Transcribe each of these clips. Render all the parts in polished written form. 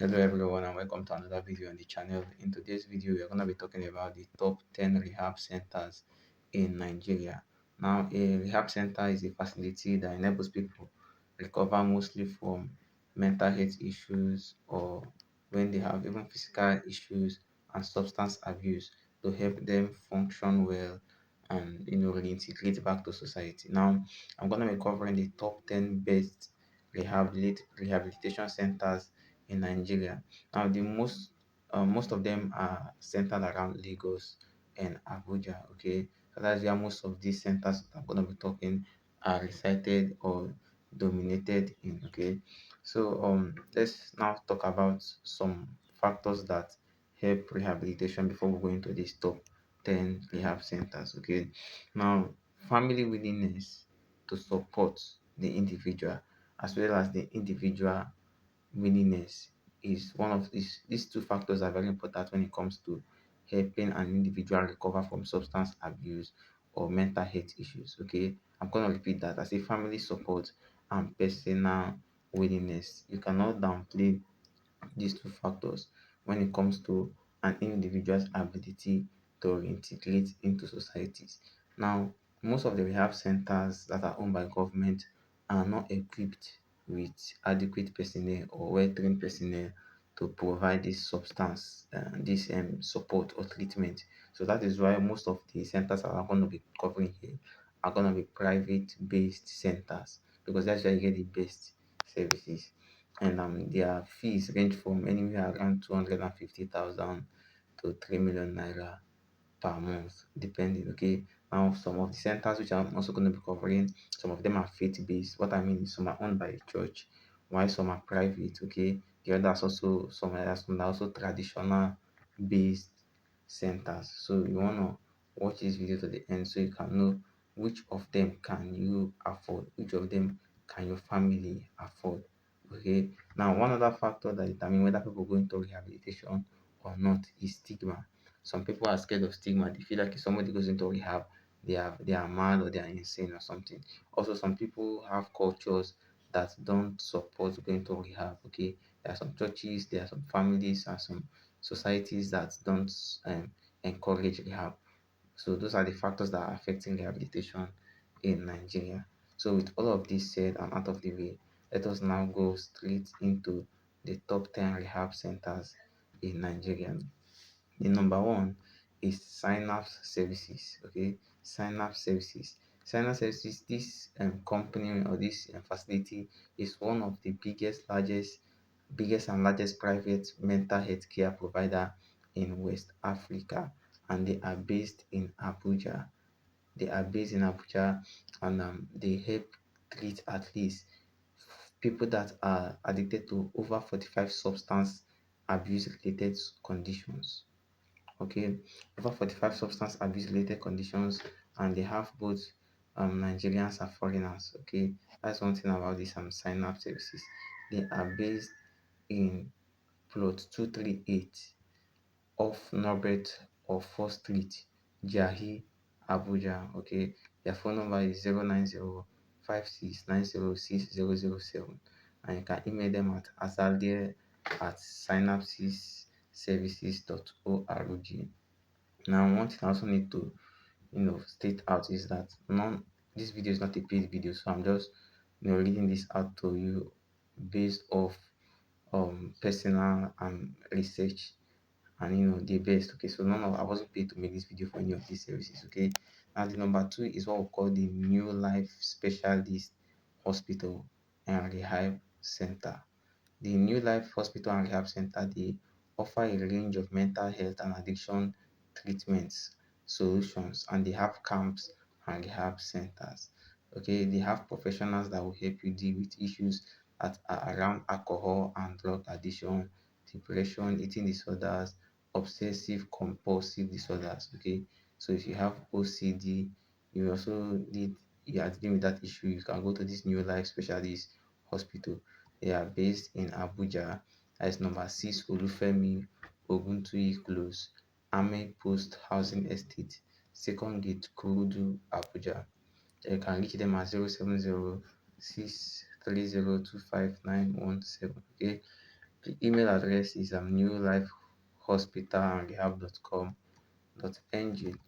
Hello everyone and welcome to another video on the channel. In today's video, we're going to be talking about the top 10 rehab centers in Nigeria. Now, a rehab center is a facility that enables people recover mostly from mental health issues or when they have even physical issues and substance abuse to help them function well and reintegrate back to society. Now, I'm going to be covering the top 10 best rehabilitation centers in Nigeria. Now, the most of them are centered around Lagos and Abuja. Okay, so that's where most of these centers that I'm going to be talking are recited or dominated in. Okay, so let's now talk about some factors that help rehabilitation before we go into this top 10 rehab centers. Okay, now family willingness to support the individual as well as the individual willingness is one of these two factors are very important when it comes to helping an individual recover from substance abuse or mental health issues. Okay, I'm going to repeat that. I say family support and personal willingness. You cannot downplay these two factors when it comes to an individual's ability to reintegrate into societies. Now, most of the rehab centers that are owned by government are not equipped with adequate personnel or well-trained personnel to provide this substance, this support or treatment. So that is why most of the centers that I'm going to be covering here are going to be private-based centers because that's where you get the best services and their fees range from anywhere around 250,000 to 3 million naira per month, depending. Okay, now some of the centers which I'm also going to be covering, some of them are faith based. What I mean is some are owned by a church, while some are private. Okay, the others also some are also traditional based centers. So you want to watch this video to the end so you can know which of them can you afford, which of them can your family afford. Okay, now one other factor that determine whether people go into rehabilitation or not is stigma. Some people are scared of stigma. They feel like if somebody goes into rehab, they are mad or they are insane or something. Also, some people have cultures that don't support going to rehab. Okay, there are some churches, there are some families, and some societies that don't encourage rehab. So those are the factors that are affecting rehabilitation in Nigeria. So with all of this said and out of the way, let us now go straight into the top 10 rehab centers in Nigeria. The number one is Synapse Services. Okay, Synapse Services. Synapse Services, this company or this facility is one of the biggest and largest private mental health care provider in West Africa, and they are based in Abuja. They are based in Abuja, and they help treat at least people that are addicted to over 45 substance abuse related conditions. Okay, over 45 substance abuse related conditions, and they have both Nigerians and foreigners. Okay, that's one thing about this sign up services. They are based in plot 238 off Norbert or 4th Street, Jahi, Abuja. Okay, their phone number is 09056906007, and you can email them at azaldia@synapsesservices.org. Now, one thing I also need to state out is that none this video is not a paid video, so I'm just reading this out to you based off personal research and the best. Okay, so I wasn't paid to make this video for any of these services. Okay, now the number two is what we call the New Life Specialist Hospital and Rehab Center. The New Life Hospital and Rehab Center, they offer a range of mental health and addiction treatments solutions, and they have camps and rehab centers. Okay, they have professionals that will help you deal with issues that are around alcohol and drug addiction, depression, eating disorders, obsessive compulsive disorders. Okay, so if you have OCD, you also need you are dealing with that issue, you can go to this New Life Specialist Hospital. They are based in Abuja. That's number 6 Olufemi Oguntuyi Close, Ame Post Housing Estate, Second Gate, Kurudu, Abuja. You can reach them at 07063025917. Okay. The email address is newlifehospital.and rehab.com.ng.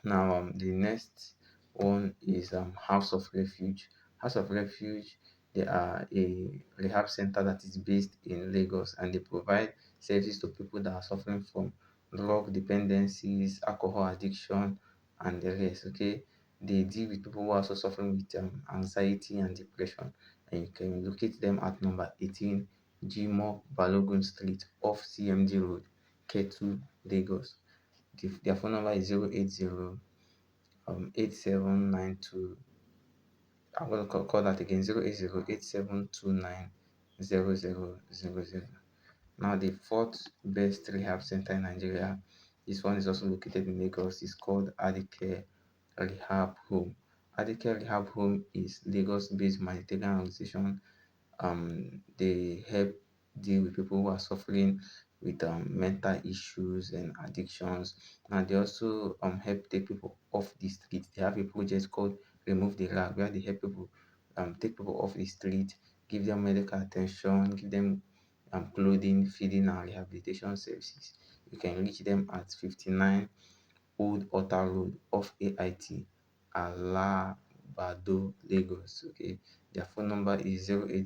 Now, the next one is House of Refuge. House of Refuge, they are a rehab center that is based in Lagos, and they provide services to people that are suffering from drug dependencies, alcohol addiction, and the rest. Okay, they deal with people who are also suffering with anxiety and depression, and you can locate them at number 18 Jimo Balogun Street off CMD Road, Ketu, Lagos. Their phone number is 080 8792. I'm going to call that again, 08087290000. Now, the fourth best rehab center in Nigeria, this one is also located in Lagos, is called Adike Rehab Home. Adike Rehab Home is Lagos-based humanitarian organization. They help deal with people who are suffering with mental issues and addictions, and they also help take people off the street. They have a project called Remove the Rag, where they help people take people off the street, give them medical attention, give them clothing, feeding, and rehabilitation services. You can reach them at 59 Old Ota Road off AIT, Alabado, Lagos. Okay, their phone number is 080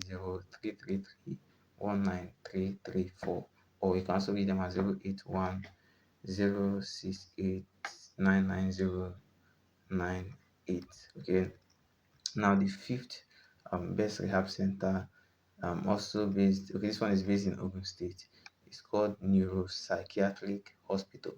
333 19334, or you can also reach them at 081 068 99098. Okay, now the fifth best rehab center, also based, okay, this one is based in Ogun State. It's called Neuropsychiatric Hospital.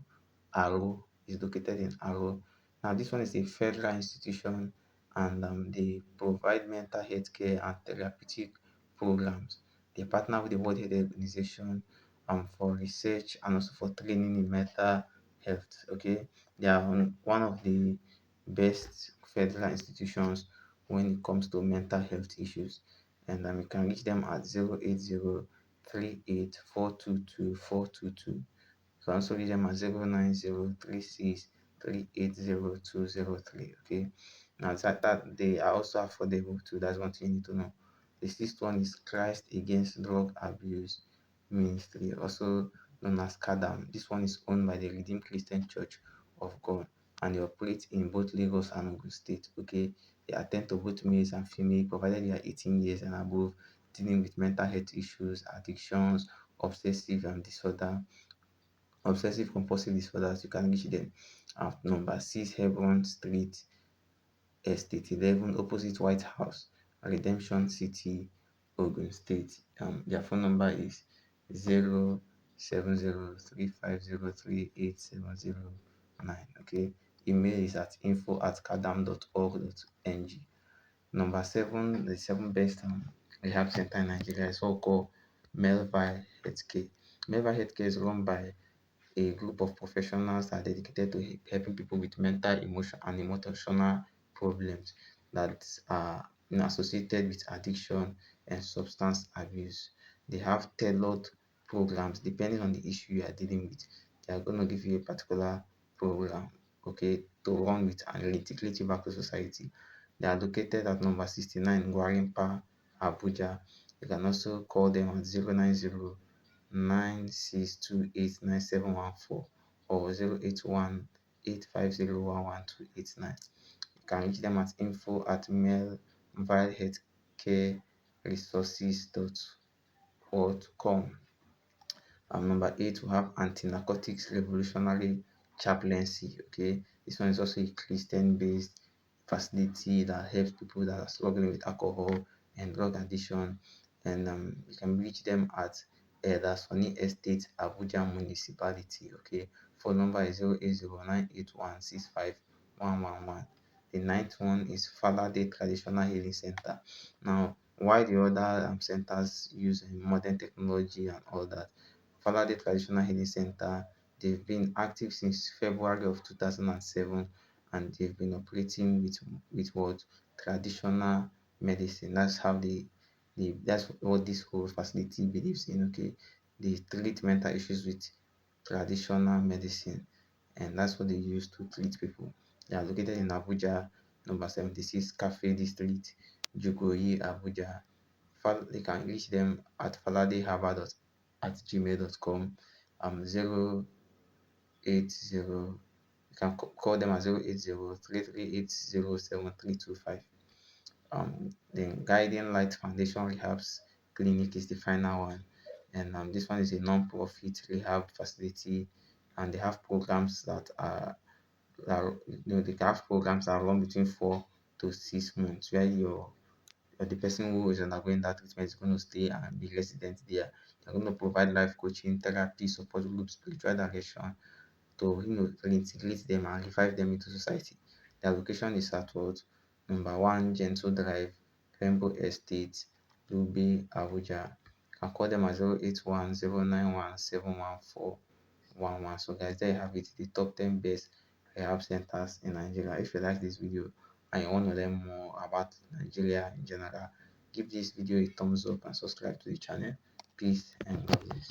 Aro is located in Aro. Now, this one is a federal institution, and they provide mental health care and therapeutic programs. They partner with the World Health Organization for research and also for training in mental health. Okay, they are one of the best federal institutions when it comes to mental health issues, and you can reach them at 080 38 422 422. You can also reach them at 090 36 380 203. Okay, now that they are also affordable too. That's one thing you need to know. The sixth one is Christ Against Drug Abuse Ministry, also known as Kadam. This one is owned by the Redeemed Christian Church of God, and they operate in both Lagos and Ogun State. Okay, they attend to both males and female, provided they are 18 years and above, dealing with mental health issues, addictions, obsessive and disorder, obsessive compulsive disorders. You can reach them at number 6 Hebron Street, Estate 11, opposite White House, Redemption City, Ogun State. Their phone number is 07035038709. Okay, email is at info@kadam.org.ng. Number 7, the 7 best rehab center in Nigeria is all called Melville Healthcare. Melville Healthcare is run by a group of professionals that are dedicated to helping people with mental, emotional, and emotional problems that are associated with addiction and substance abuse. They have tailored programs depending on the issue you are dealing with. They are going to give you a particular program, okay, to run with and integrate you back to society. They are located at number 69 Gwarimpa, Abuja. You can also call them at 090 96289714 or 081 85011289. You can reach them at info@melvilehealthcareresources.com. Number 8, we have Anti-Narcotics Revolutionary Chaplaincy. Okay, this one is also a Christian-based facility that helps people that are struggling with alcohol and drug addiction, and you can reach them at the Sunny Estate, Abuja Municipality. Okay, phone number is 08098165111. The ninth one is Falade Traditional Healing Center. Now, why the other centers use modern technology and all that, Falade Traditional Healing Center, they've been active since February of 2007, and they've been operating with what traditional medicine. That's how that's what this whole facility believes in. Okay, they treat mental issues with traditional medicine, and that's what they use to treat people. They are located in Abuja, number 76 Cafe District, Jugoyi, Abuja. They can reach them at Falade Harbour at gmail.com. 080, you can call them at 080 Then Guiding Light Foundation Rehab's clinic is the final one, and this one is a non-profit rehab facility, and they have programs they have programs that run between 4 to 6 months, where the person who is undergoing that treatment is going to stay and be resident there. They're going to provide life coaching, therapy, support group, spiritual direction to reintegrate them and revive them into society. Their location is at what? Number 1 Gentle Drive, Rainbow Estate, Lube, Abuja. You can call them at 081 091 71411. So guys, there you have it, the top 10 best rehab centers in Nigeria. If you like this video and you want to learn more about Nigeria in general, give this video a thumbs up and subscribe to the channel. Peace and God bless.